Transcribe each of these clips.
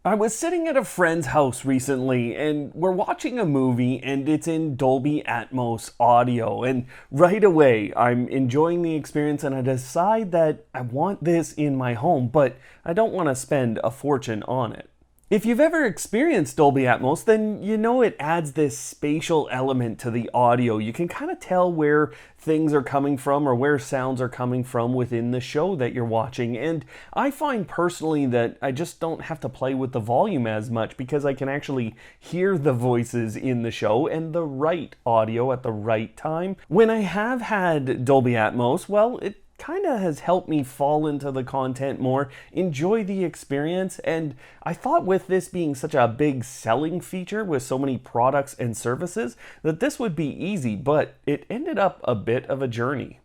I was sitting at a friend's house recently and we're watching a movie and it's in Dolby Atmos audio. And right away, I'm enjoying the experience and I decide that I want this in my home, but I don't want to spend a fortune on it. If you've ever experienced Dolby Atmos, then you know it adds this spatial element to the audio. You can kind of tell where things are coming from or where sounds are coming from within the show that you're watching. And I find personally that I just don't have to play with the volume as much because I can actually hear the voices in the show and the right audio at the right time. When I have had Dolby Atmos, well, it kind of has helped me fall into the content more, enjoy the experience, and I thought with this being such a big selling feature with so many products and services that this would be easy, but it ended up a bit of a journey.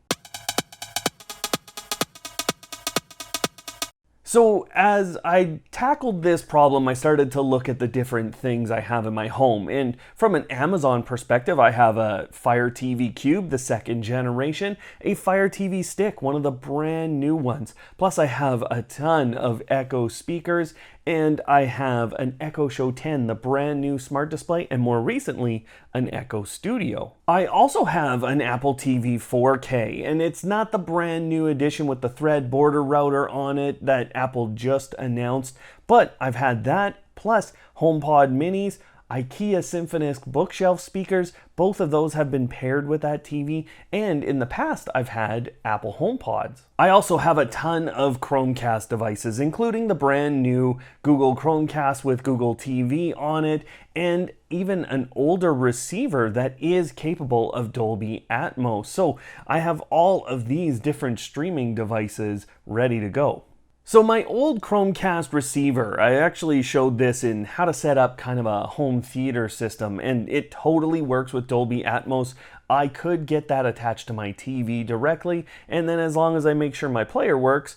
So as I tackled this problem, I started to look at the different things I have in my home. And from an Amazon perspective, I have a Fire TV Cube, the second generation, a Fire TV Stick, one of the brand new ones. Plus I have a ton of Echo speakers, and I have an Echo Show 10, the brand new smart display, and more recently, an Echo Studio. I also have an Apple TV 4K, and it's not the brand new edition with the thread border router on it that Apple just announced, but I've had that, plus HomePod minis, IKEA Symphonisk bookshelf speakers. Both of those have been paired with that TV, and in the past I've had Apple HomePods. I also have a ton of Chromecast devices, including the brand new Google Chromecast with Google TV on it, and even an older receiver that is capable of Dolby Atmos. So I have all of these different streaming devices ready to go. So my old Chromecast receiver, I actually showed this in how to set up kind of a home theater system, and it totally works with Dolby Atmos. I could get that attached to my TV directly, and then as long as I make sure my player works,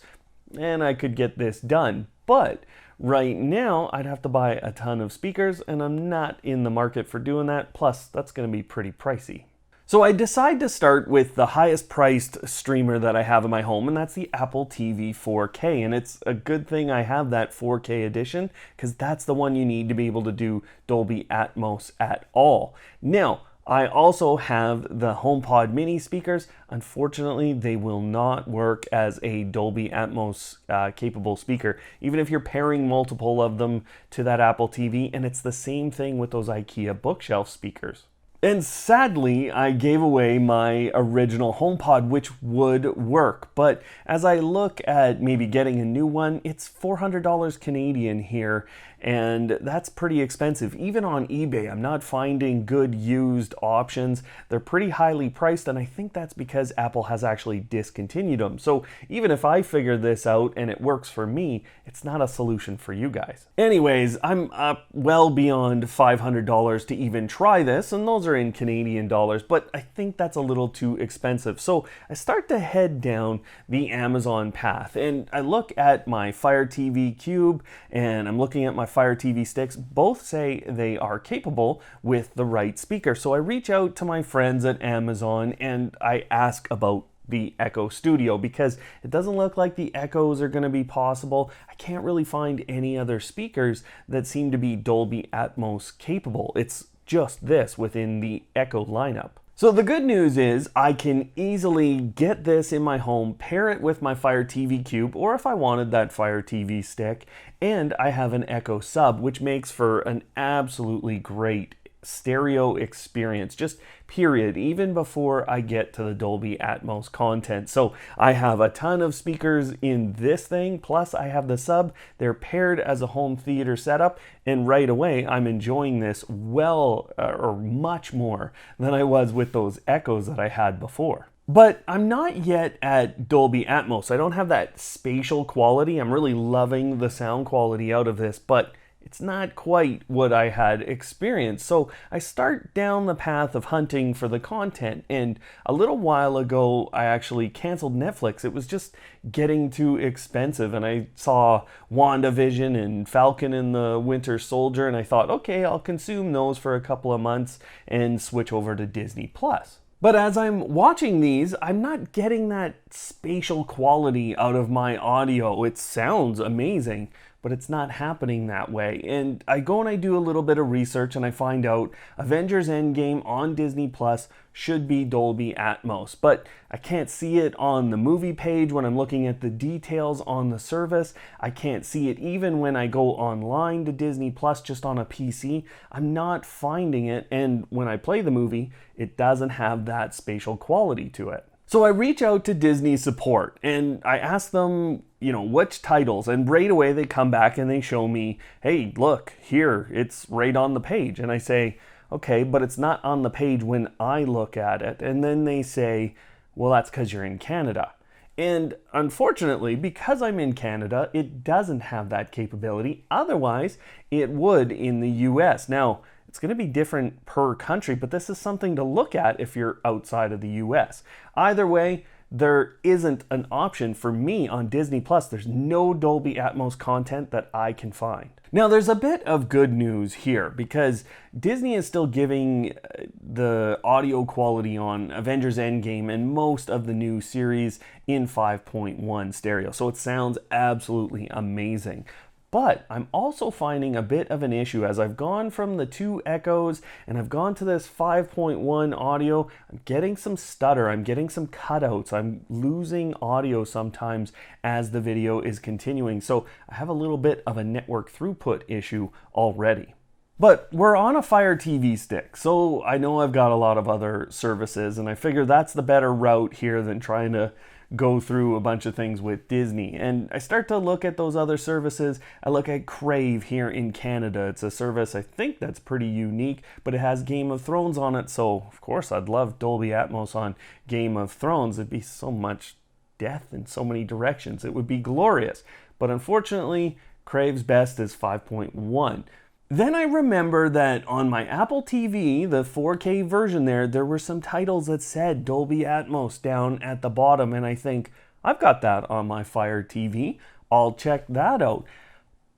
and I could get this done. But right now, I'd have to buy a ton of speakers, and I'm not in the market for doing that, plus that's going to be pretty pricey. So I decide to start with the highest priced streamer that I have in my home, and that's the Apple TV 4K. And it's a good thing I have that 4K edition because that's the one you need to be able to do Dolby Atmos at all. Now, I also have the HomePod mini speakers. Unfortunately, they will not work as a Dolby Atmos capable speaker, even if you're pairing multiple of them to that Apple TV, and it's the same thing with those IKEA bookshelf speakers. And sadly, I gave away my original HomePod, which would work. But as I look at maybe getting a new one, it's $400 Canadian here, and that's pretty expensive. Even on eBay, I'm not finding good used options. They're pretty highly priced, and I think that's because Apple has actually discontinued them. So even if I figure this out and it works for me, it's not a solution for you guys. Anyways, I'm up well beyond $500 to even try this, and those are in Canadian dollars, but I think that's a little too expensive. So I start to head down the Amazon path, and I look at my Fire TV Cube, and I'm looking at my Fire TV Sticks. Both say they are capable with the right speaker. So I reach out to my friends at Amazon and I ask about the Echo Studio because it doesn't look like the Echoes are going to be possible. I can't really find any other speakers that seem to be Dolby Atmos capable. It's just this within the Echo lineup. So the good news is I can easily get this in my home, pair it with my Fire TV Cube, or if I wanted that Fire TV Stick, and I have an Echo sub, which makes for an absolutely great stereo experience, just period, even before I get to the Dolby Atmos content. So I have a ton of speakers in this thing, plus I have the sub. They're paired as a home theater setup, and right away I'm enjoying this well or much more than I was with those Echoes that I had before. But I'm not yet at Dolby Atmos. I don't have that spatial quality. I'm really loving the sound quality out of this, but it's not quite what I had experienced. So I start down the path of hunting for the content, and a little while ago I actually canceled Netflix. It was just getting too expensive, and I saw WandaVision and Falcon and the Winter Soldier, and I thought, okay, I'll consume those for a couple of months and switch over to Disney Plus. But as I'm watching these, I'm not getting that spatial quality out of my audio. It sounds amazing, but it's not happening that way. And I go and I do a little bit of research and I find out Avengers Endgame on Disney Plus should be Dolby Atmos, but I can't see it on the movie page when I'm looking at the details on the service. I can't see it even when I go online to Disney Plus just on a PC. I'm not finding it, and when I play the movie, it doesn't have that spatial quality to it. So I reach out to Disney support and I ask them, which titles, and right away they come back and they show me, hey, look, here, it's right on the page. And I say, okay, but it's not on the page when I look at it. And then they say, well, that's because you're in Canada. And unfortunately, because I'm in Canada, it doesn't have that capability. Otherwise, it would in the US. Now, it's going to be different per country, but this is something to look at if you're outside of the US. Either way, there isn't an option for me on Disney Plus. There's no Dolby Atmos content that I can find. Now, there's a bit of good news here because Disney is still giving the audio quality on Avengers Endgame and most of the new series in 5.1 stereo. So it sounds absolutely amazing. But I'm also finding a bit of an issue as I've gone from the 2 echoes and I've gone to this 5.1 audio. I'm getting some stutter, I'm getting some cutouts, I'm losing audio sometimes as the video is continuing. So I have a little bit of a network throughput issue already. But we're on a Fire TV stick, so I know I've got a lot of other services and I figure that's the better route here than trying to go through a bunch of things with Disney. And I start to look at those other services. I look at Crave here in Canada. It's a service I think that's pretty unique, but it has Game of Thrones on it. So of course I'd love Dolby Atmos on Game of Thrones. It'd be so much death in so many directions. It would be glorious. But unfortunately, Crave's best is 5.1. Then I remember that on my Apple TV, the 4K version there were some titles that said Dolby Atmos down at the bottom, and I think, I've got that on my Fire TV, I'll check that out.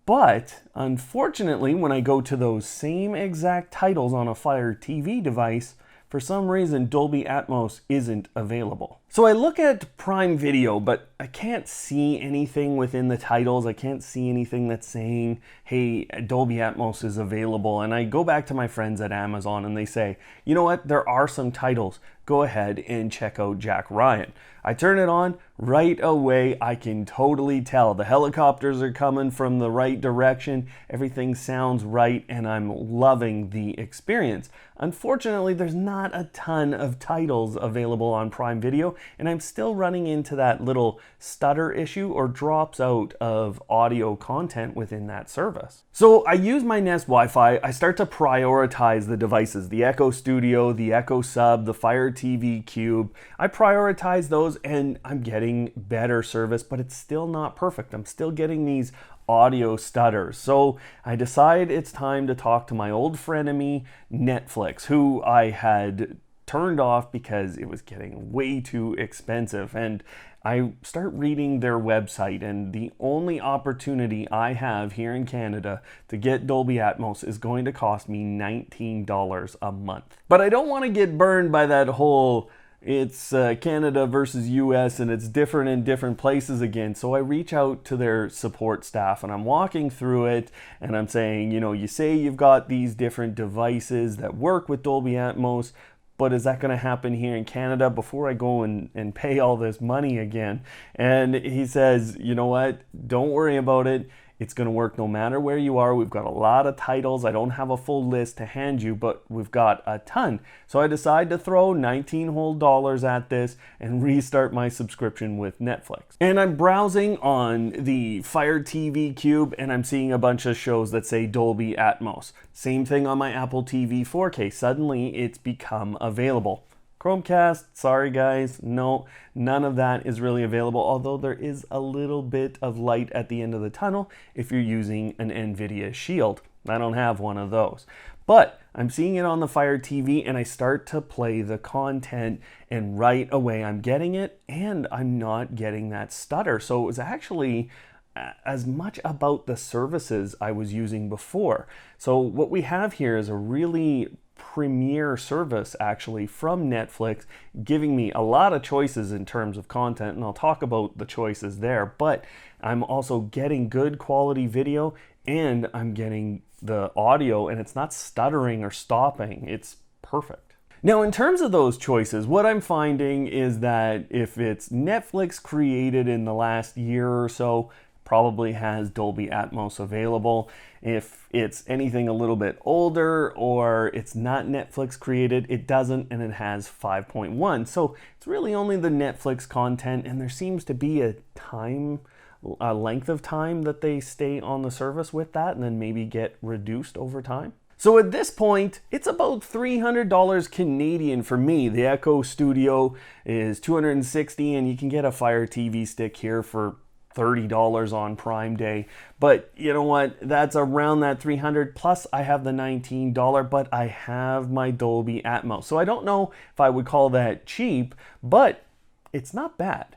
But unfortunately, when I go to those same exact titles on a Fire TV device, for some reason Dolby Atmos isn't available. So I look at Prime Video, but I can't see anything within the titles. I can't see anything that's saying, hey, Dolby Atmos is available. And I go back to my friends at Amazon and they say, you know what, there are some titles. Go ahead and check out Jack Ryan. I turn it on, right away I can totally tell. The helicopters are coming from the right direction, everything sounds right, and I'm loving the experience. Unfortunately, there's not a ton of titles available on Prime Video, and I'm still running into that little stutter issue or drops out of audio content within that service. So I use my Nest Wi-Fi, I start to prioritize the devices, the Echo Studio, the Echo Sub, the Fire TV Cube. I prioritize those and I'm getting better service, but it's still not perfect. I'm still getting these audio stutters. So I decide it's time to talk to my old frenemy, Netflix, who I had turned off because it was getting way too expensive. And I start reading their website, and the only opportunity I have here in Canada to get Dolby Atmos is going to cost me $19 a month. But I don't want to get burned by that whole it's Canada versus US and it's different in different places again. So I reach out to their support staff and I'm walking through it and I'm saying, you say you've got these different devices that work with Dolby Atmos, but is that going to happen here in Canada before I go and pay all this money again? And he says, you know what, don't worry about it. It's going to work no matter where you are. We've got a lot of titles. I don't have a full list to hand you, but we've got a ton. So I decide to throw $19 whole at this and restart my subscription with Netflix. And I'm browsing on the Fire TV Cube and I'm seeing a bunch of shows that say Dolby Atmos. Same thing on my Apple TV 4K. Suddenly it's become available. Chromecast, sorry guys, no, none of that is really available, although there is a little bit of light at the end of the tunnel if you're using an NVIDIA Shield. I don't have one of those. But I'm seeing it on the Fire TV and I start to play the content and right away I'm getting it and I'm not getting that stutter. So it was actually as much about the services I was using before. So what we have here is a really premier service actually from Netflix, giving me a lot of choices in terms of content, and I'll talk about the choices there, but I'm also getting good quality video and I'm getting the audio, and it's not stuttering or stopping. It's perfect. Now, in terms of those choices, what I'm finding is that if it's Netflix created in the last year or so, probably has Dolby Atmos available. If it's anything a little bit older or it's not Netflix created, it doesn't, and it has 5.1. So it's really only the Netflix content, and there seems to be a length of time that they stay on the service with that and then maybe get reduced over time. So at this point, it's about $300 Canadian for me. The Echo Studio is $260, and you can get a Fire TV stick here for $30 on Prime Day. But you know what? That's around that $300, plus I have the $19, but I have my Dolby Atmos. So I don't know if I would call that cheap, but it's not bad.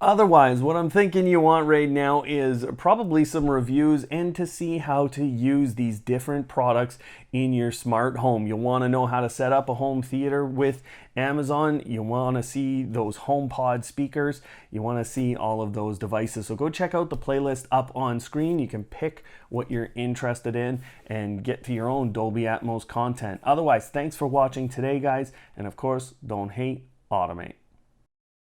Otherwise, what I'm thinking you want right now is probably some reviews and to see how to use these different products in your smart home. You'll want to know how to set up a home theater with Amazon. You want to see those HomePod speakers. You want to see all of those devices. So go check out the playlist up on screen. You can pick what you're interested in and get to your own Dolby Atmos content. Otherwise, thanks for watching today, guys. And of course, don't hate, automate.